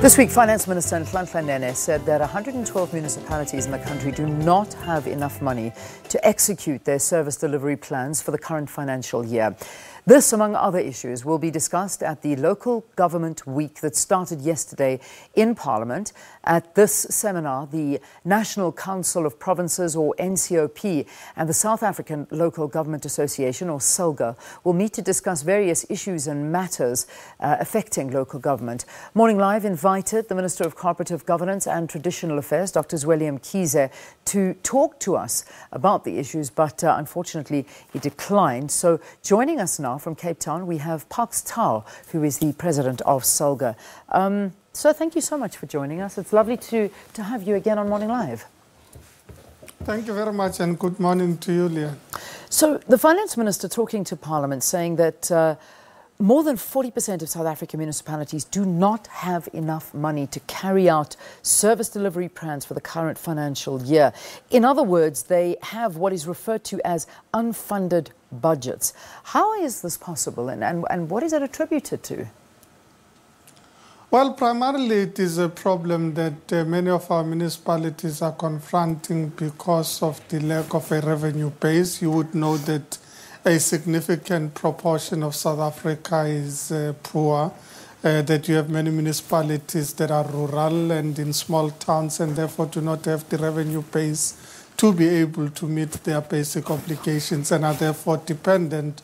This week, Finance Minister Nhlanhla Nene said that 112 municipalities in the country do not have enough money to execute their service delivery plans for the current financial year. This, among other issues, will be discussed at the Local Government Week that started yesterday in Parliament. At this seminar, the National Council of Provinces, or NCOP, and the South African Local Government Association, or SALGA, will meet to discuss various issues and matters affecting local government. Morning Live invited the Minister of Cooperative Governance and Traditional Affairs, Dr. Zweli Mkhize, to talk to us about the issues, but unfortunately he declined. So joining us now from Cape Town, we have Parks Tau, who is the president of SALGA. So thank you so much for joining us. It's lovely to have you again on Morning Live. Thank you very much, and good morning to you, Leah. So the Finance Minister talking to Parliament saying that more than 40% of South African municipalities do not have enough money to carry out service delivery plans for the current financial year. In other words, they have what is referred to as unfunded budgets. How is this possible, and what is it attributed to? Well, primarily it is a problem that many of our municipalities are confronting because of the lack of a revenue base. You would know that a significant proportion of South Africa is poor, that you have many municipalities that are rural and in small towns and therefore do not have the revenue base to be able to meet their basic obligations and are therefore dependent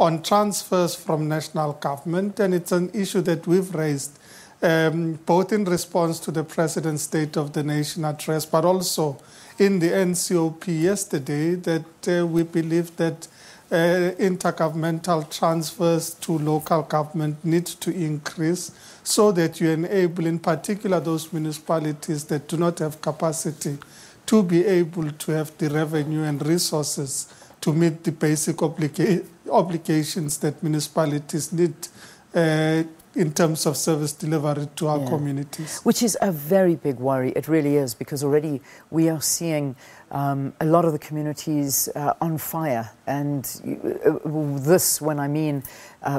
on transfers from national government. And it's an issue that we've raised both in response to the President's State of the Nation address, but also in the NCOP yesterday, that we believe that intergovernmental transfers to local government need to increase so that you enable, in particular, those municipalities that do not have capacity to be able to have the revenue and resources to meet the basic obligations that municipalities need in terms of service delivery to our communities. Which is a very big worry. It really is, because already we are seeing a lot of the communities on fire. And this, when I mean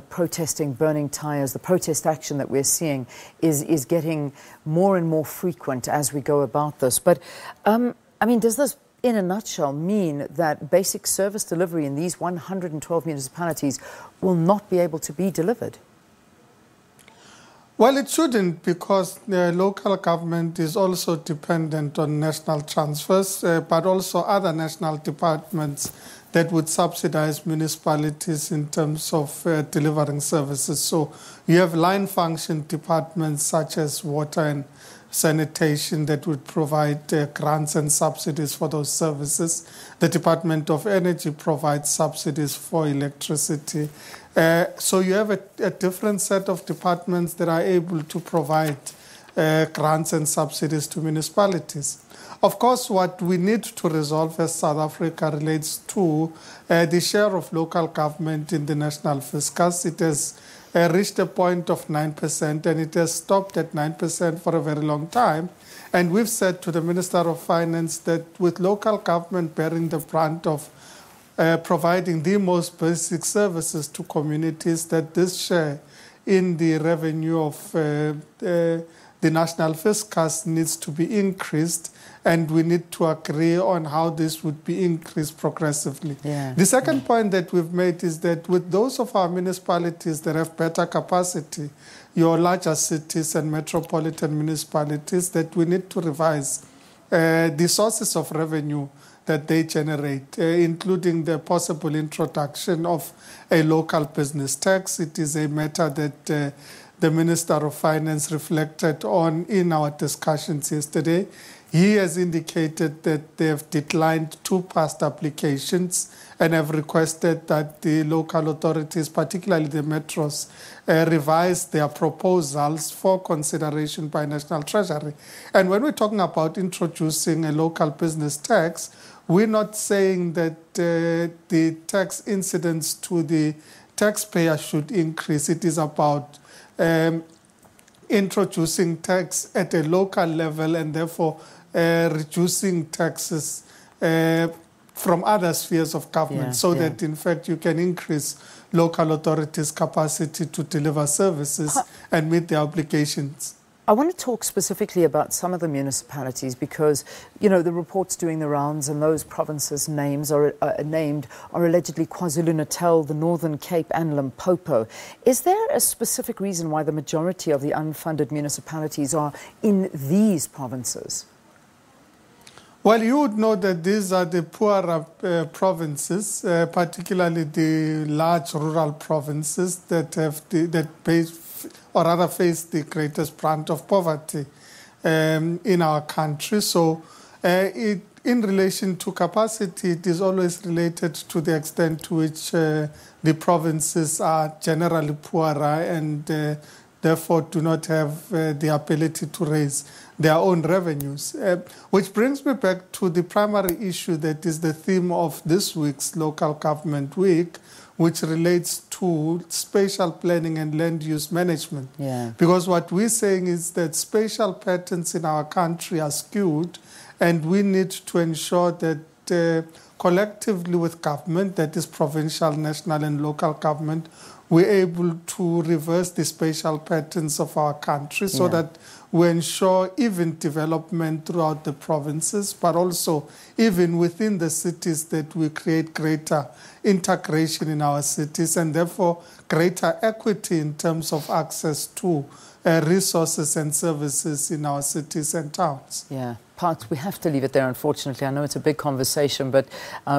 protesting, burning tires, the protest action that we're seeing is getting more and more frequent as we go about this. But, I mean, does this, in a nutshell, mean that basic service delivery in these 112 municipalities will not be able to be delivered? Well, it shouldn't, because the local government is also dependent on national transfers, but also other national departments that would subsidize municipalities in terms of delivering services. So you have line function departments such as water and sanitation that would provide grants and subsidies for those services. The Department of Energy provides subsidies for electricity. So you have a different set of departments that are able to provide grants and subsidies to municipalities. Of course, what we need to resolve as South Africa relates to the share of local government in the national fiscus. It has reached a point of 9%, and it has stopped at 9% for a very long time. And we've said to the Minister of Finance that with local government bearing the brunt of providing the most basic services to communities, that this share in the revenue of the national fiscus needs to be increased, and we need to agree on how this would be increased progressively. The second point that we've made is that with those of our municipalities that have better capacity, your larger cities and metropolitan municipalities, that we need to revise the sources of revenue that they generate, including the possible introduction of a local business tax. It is a matter that the Minister of Finance reflected on in our discussions yesterday. He has indicated that they have declined 2 past applications and have requested that the local authorities, particularly the metros, revise their proposals for consideration by National Treasury. And when we're talking about introducing a local business tax, we're not saying that the tax incidence to the taxpayer should increase. It is about introducing tax at a local level and therefore reducing taxes from other spheres of government that, in fact, you can increase local authorities' capacity to deliver services and meet their obligations. I want to talk specifically about some of the municipalities because, you know, the reports doing the rounds and those provinces' names are named are allegedly KwaZulu-Natal, the Northern Cape and Limpopo. Is there a specific reason why the majority of the unfunded municipalities are in these provinces? Well, you would know that these are the poorer provinces, particularly the large rural provinces that face the greatest brunt of poverty in our country. So in relation to capacity, it is always related to the extent to which the provinces are generally poorer and therefore do not have the ability to raise their own revenues. Which brings me back to the primary issue that is the theme of this week's Local Government Week, which relates to spatial planning and land use management. Yeah. Because what we're saying is that spatial patterns in our country are skewed, and we need to ensure that collectively with government, that is provincial, national and local government, we're able to reverse the spatial patterns of our country so that we ensure even development throughout the provinces, but also even within the cities, that we create greater integration in our cities and therefore greater equity in terms of access to resources and services in our cities and towns. Yeah. Parks, we have to leave it there, unfortunately. I know it's a big conversation, but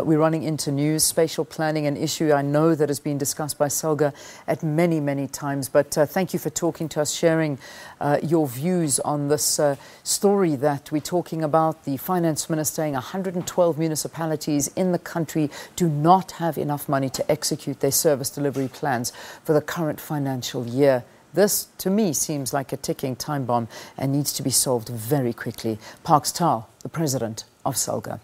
we're running into news. Spatial planning, an issue I know that has been discussed by SALGA at many, many times. But thank you for talking to us, sharing your views on this story that we're talking about. The Finance Minister saying 112 municipalities in the country do not have enough money to execute their service delivery plans for the current financial year. This, to me, seems like a ticking time bomb and needs to be solved very quickly. Parks Tau, the president of SALGA.